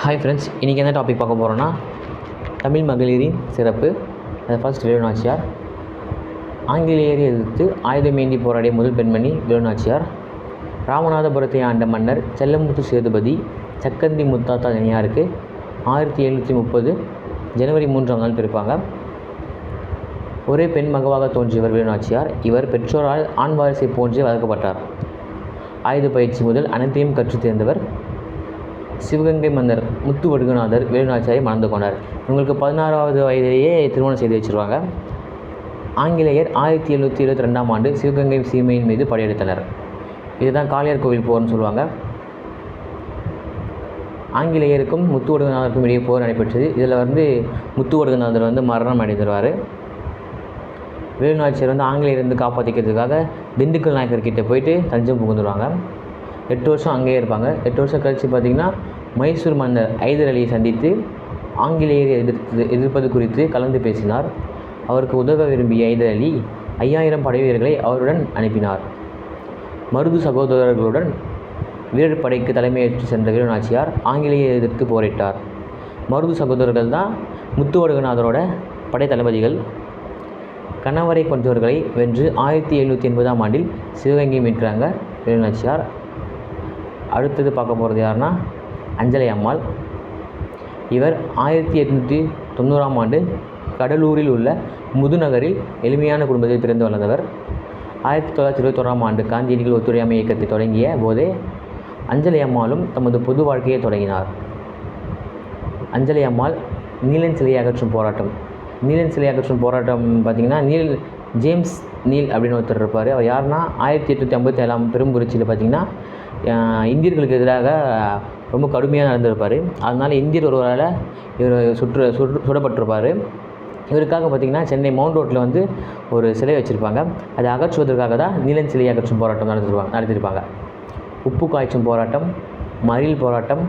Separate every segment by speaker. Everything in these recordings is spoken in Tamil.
Speaker 1: ஹாய் ஃப்ரெண்ட்ஸ், இன்றைக்கி என்ன டாபிக் பார்க்க போகிறோன்னா தமிழ் மகளிரின் சிறப்பு. அது ஃபர்ஸ்ட் வேலுநாச்சியார். ஆங்கிலேயரை எதிர்த்து ஆயுதமேந்தி போராடிய முதல் பெண்மணி வேலுநாச்சியார். ராமநாதபுரத்தை ஆண்ட மன்னர் செல்லமுத்து சேதுபதி சக்கந்தி முத்தாத்தா தனியாருக்கு 1730 ஜனவரி 3ஆம் நாள் பிறப்பாங்க. ஒரே பெண் மகவாக தோன்றியவர் வேலுநாச்சியார். இவர் பெற்றோரால் ஆண் வாரிசை போன்றே வளர்க்கப்பட்டார். ஆயுத பயிற்சி முதல் அனைத்தையும் கற்றுத் தேர்ந்தவர். சிவகங்கை மன்னர் முத்துவடுகநாதர் வேலுநாச்சியாரை மணந்து கொண்டார். இவங்களுக்கு 16வது வயதிலேயே திருமணம் செய்து வச்சுருவாங்க. ஆங்கிலேயர் 1722ஆம் ஆண்டு சிவகங்கை சீமையின் மீது படையெடுத்தனர். இதுதான் காளையார் கோவில் போர்னு சொல்லுவாங்க. ஆங்கிலேயருக்கும் முத்துவடுகநாதருக்கும் இடையே போர் நடைபெற்றது. இதில் முத்துவடுகநாதர் மரணம் அடைந்துருவார். வேலுநாச்சியார் ஆங்கிலேயர் காப்பாற்றிக்கிறதுக்காக திண்டுக்கல் நாயக்கர்கிட்ட போயிட்டு தஞ்சம் புகுந்துடுவாங்க. 8 வருஷம் அங்கேயே இருப்பாங்க. 8 வருஷம் கழித்து பார்த்திங்கன்னா மைசூர் மன்னர் ஐதர் அலியை சந்தித்து ஆங்கிலேயரை எதிர்ப்பது குறித்து கலந்து பேசினார். அவருக்கு உதவ விரும்பிய ஐதர் அலி 5000 படை வீரர்களை அவருடன் அனுப்பினார். மருது சகோதரர்களுடன் வீரர் படைக்கு தலைமையேற்று சென்ற வேலுநாச்சியார் ஆங்கிலேயரை எதிர்த்து போரிட்டார். மருது சகோதரர்கள் தான் முத்துவடுகநாதரோட படை தளபதிகள். கணவரை கொன்றவர்களை வென்று 1780ஆம் ஆண்டில் சிவகங்கை மீட்கிறாங்க வேலுநாச்சியார். அடுத்தது பார்க்க போகிறது யாருன்னா அஞ்சலை அம்மாள். இவர் 1890ஆம் ஆண்டு கடலூரில் உள்ள முதுநகரில் எளிமையான குடும்பத்தில் பிறந்து வளர்ந்தவர். 1921ஆம் ஆண்டு காந்தியடிகள் ஒத்துழையாமை இயக்கத்தை தொடங்கிய போதே அஞ்சலை அம்மாளும் தமது பொது வாழ்க்கையை தொடங்கினார். அஞ்சலை அம்மாள் நீலன் சிலையை அகற்றும் போராட்டம். நீலன் சிலை அகற்றும் போராட்டம் பார்த்திங்கன்னா ஜேம்ஸ் நீல் அப்படின்னு ஒருத்தர் இருப்பார். அவர் யாருன்னா 1857ஆம் பெரும் புரட்சியில் பார்த்திங்கன்னா இந்தியர்களுக்கு எதிராக ரொம்ப கடுமையாக நடந்திருப்பார். அதனால் இந்தியர் ஒருவரால் இவர் சுடப்பட்டிருப்பார். இவருக்காக பார்த்திங்கன்னா சென்னை மவுண்ட் ரோட்டில் ஒரு சிலை வச்சுருப்பாங்க. அதை அகற்றுவதற்காக தான் நீலன் சிலை அகற்றும் போராட்டம் நடத்தியிருப்பாங்க. உப்பு காய்ச்சும் போராட்டம், மறியல் போராட்டம்,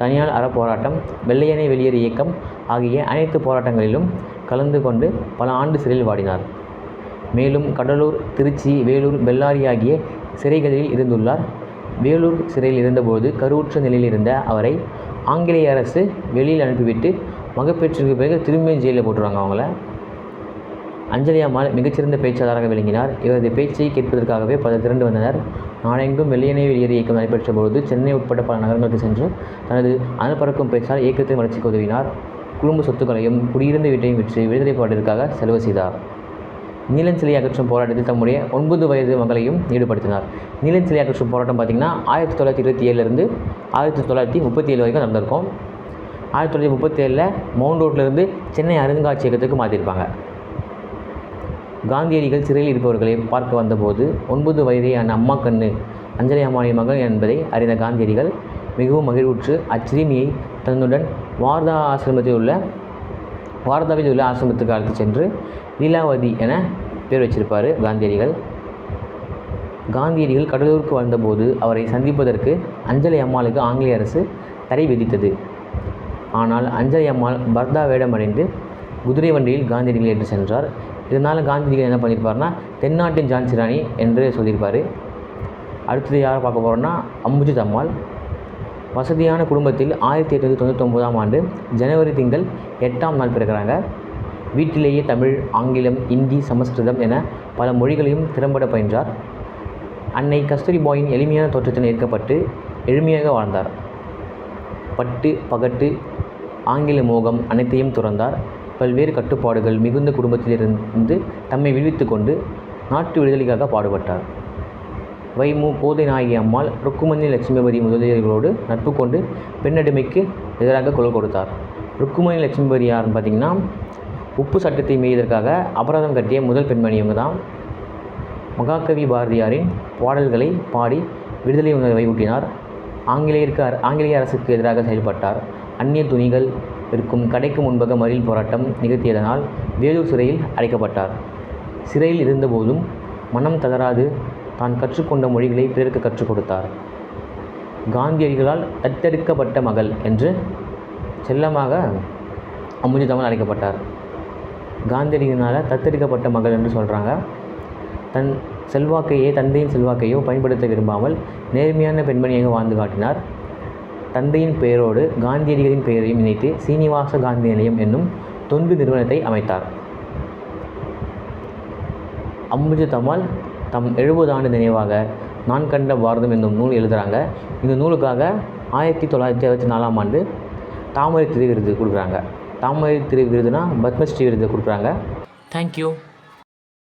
Speaker 1: தனியார் அற போராட்டம், வெள்ளையனே வெளியேறு இயக்கம் ஆகிய அனைத்து போராட்டங்களிலும் கலந்து கொண்டு பல ஆண்டு சிறையில் வாடினார். மேலும் கடலூர், திருச்சி, வேலூர், பெல்லாரி ஆகிய சிறைகளில் இருந்துள்ளார். வேலூர் சிறையில் இருந்தபோது கருவுற்ற நிலையில் இருந்த அவரை ஆங்கிலேய அரசு வெளியில் அனுப்பிவிட்டு மகப்பேற்றிற்கு பிறகு திரும்பியும் ஜெயிலில் போட்டுருவாங்க அவங்கள. அஞ்சலி அம்மாள் மிகச்சிறந்த பேச்சாளராக விளங்கினார். இவரது பேச்சை கேட்பதற்காகவே பலர் திரண்டு வந்தனர். நாடெங்கும் வெள்ளையனே வெளியேறு இயக்கம் நடைபெற்ற பொழுது சென்னை உட்பட்ட பல நகரங்களுக்கு சென்று தனது அனல்பறக்கும் பேச்சால் இயக்கத்தின் வளர்ச்சிக்கு உதவினார். குடும்ப சொத்துக்களையும் குடியிருந்த வீட்டையும் விற்று விடுதலை பாட்டிற்காக செலவு செய்தார். நீலன் சிலை அகற்றும் போராட்டத்தில் தம்முடைய 9 வயது மகளையும் ஈடுபடுத்தினார். நீலன் சிலை அகற்றும் போராட்டம் பார்த்திங்கன்னா 1927 1937 வரைக்கும் நடந்திருக்கும். 1937 மவுண்ட் ரோட்லேருந்து சென்னை அருங்காட்சியகத்துக்கு மாற்றிருப்பாங்க. காந்தியடிகள் சிறையில் இருப்பவர்களை பார்க்க வந்தபோது 9 வயதேயான அம்மா கண்ணு அஞ்சலி அம்மாளின் மகள் என்பதை அறிந்த காந்தியடிகள் மிகவும் மகிழ்வுற்று அச்சிறுமியை தன்னுடன் வார்தாவில் உள்ள ஆசிரமத்துக்கு அழைத்து சென்று லீலாவதி என பேர் வச்சிருப்பார் காந்தியடிகள். காந்தியடிகள் கடலூருக்கு வந்தபோது அவரை சந்திப்பதற்கு அஞ்சலி அம்மாளுக்கு ஆங்கிலேய அரசு தடை விதித்தது. ஆனால் அஞ்சலி அம்மாள் பர்தா வேடமடைந்து குதிரை வண்டியில் காந்தியடிகள் ஏற்று சென்றார். இதனால் காந்தியடிகள் என்ன பண்ணியிருப்பார்னா தென்னாட்டின் ஜான்சி ராணி என்று சொல்லியிருப்பார். அடுத்தது யாரை பார்க்க போகிறோன்னா அம்புஜத் அம்மாள். வசதியான குடும்பத்தில் 1899ஆம் ஆண்டு ஜனவரி திங்கள் 8ஆம் நாள் பிறக்கிறாங்க. வீட்டிலேயே தமிழ், ஆங்கிலம், இந்தி, சமஸ்கிருதம் என பல மொழிகளையும் திறம்பட பயின்றார். அன்னை கஸ்தூரிபாயின் எளிமையான தோற்றத்தில் ஈர்க்கப்பட்டு எளிமையாக வாழ்ந்தார். பட்டு பகட்டு ஆங்கில மோகம் அனைத்தையும் துறந்தார். பல்வேறு கட்டுப்பாடுகள் மிகுந்த குடும்பத்திலிருந்து தம்மை விடுவித்து கொண்டு நாட்டு விடுதலைக்காக பாடுபட்டார். வைமு கோதை நாயகி அம்மாள் ருக்குமணி லட்சுமிபதி முதலியவர்களோடு நட்பு கொண்டு பெண்ணடிமைக்கு எதிராக குரல் கொடுத்தார். ருக்குமணி லட்சுமிபதி யாருன்னு பார்த்திங்கன்னா உப்பு சட்டத்தை மீறியதற்காக அபராதம் கட்டிய முதல் பெண்மணி இவங்க தான். மகாகவி பாரதியாரின் பாடல்களை பாடி விடுதலை உணர்வை ஊட்டினார். ஆங்கிலேய அரசுக்கு எதிராக செயல்பட்டார். அந்நிய துணிகள் விற்கும் கடைக்கு முன்பாக மறியல் போராட்டம் நிகழ்த்தியதனால் வேலூர் சிறையில் அடைக்கப்பட்டார். சிறையில் இருந்தபோதும் மனம் தளராது தான் கற்றுக்கொண்ட மொழிகளை பிறருக்கு கற்றுக் கொடுத்தார். காந்தியடிகளால் தத்தெடுக்கப்பட்ட மகள் என்று செல்லமாக அம்புஜத் அம்மாள் அழைக்கப்பட்டார். காந்தியடிகளால் தத்தெடுக்கப்பட்ட மகள் என்று சொல்கிறாங்க. தன் செல்வாக்கையே தந்தையின் செல்வாக்கையோ பயன்படுத்த விரும்பாமல் நேர்மையான பெண்மணியாக வாழ்ந்து காட்டினார். தந்தையின் பெயரோடு காந்தியடிகளின் பெயரையும் இணைத்து சீனிவாச காந்தி நிலையம் என்னும் தொண்டு நிறுவனத்தை அமைத்தார். அம்புஜத் அம்மாள் தம் 70 ஆண்டு நினைவாக நான் கண்ட பாரதம் என்னும் நூல் எழுதுகிறாங்க. இந்த நூலுக்காக 1964ஆம் ஆண்டு தாமரை திரு விருது கொடுக்குறாங்க. தாமரை திரு விருதுனா பத்மஸ்ரீ விருது கொடுக்குறாங்க. தேங்க்யூ.